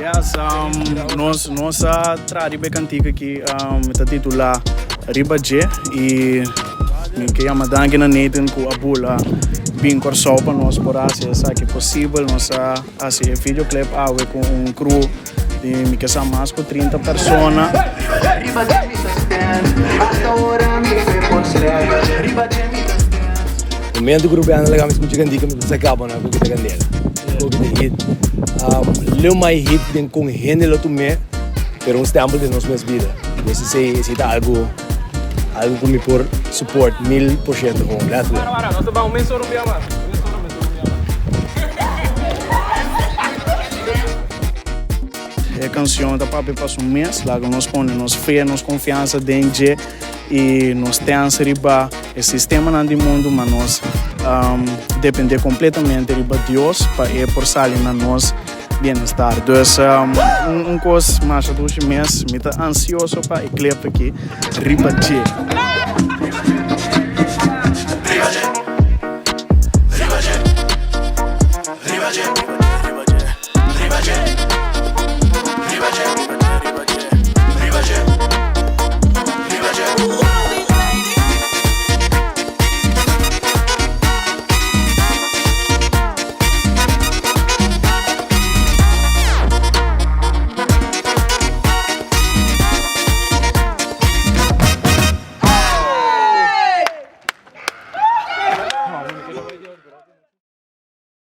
Yes, nossa tribe cantica aqui está titulada Riba J e que é uma dangue na Nathan com a bula bem corso para nós por assim essa que possível nossa assim videoclip com um crew de que são mais de 30 pessoas. Riba J me stand, hasta ahora me fue por ser. Riba J me stand. O momento grupo é legal, mas muito candica me se acaba na coisa candeira. Coisa hit. Leu mais hit tem com gênero também, pero um tempo de nossa vida. Você se tá algo que me por support 1000% com let's go. Para, nós vamos um sorubia mais. A canção da papi passa mês, lá nós põe nos fé, nos confiança dentro e nós temos riba o sistema no mundo, mas nós depender completamente de Deus para ir por sair na nosso bem-estar. Então, coisa mais de 2 meses, me está ansioso para o clipe aqui, Riba J.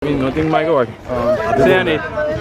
Nothing might work. Say it.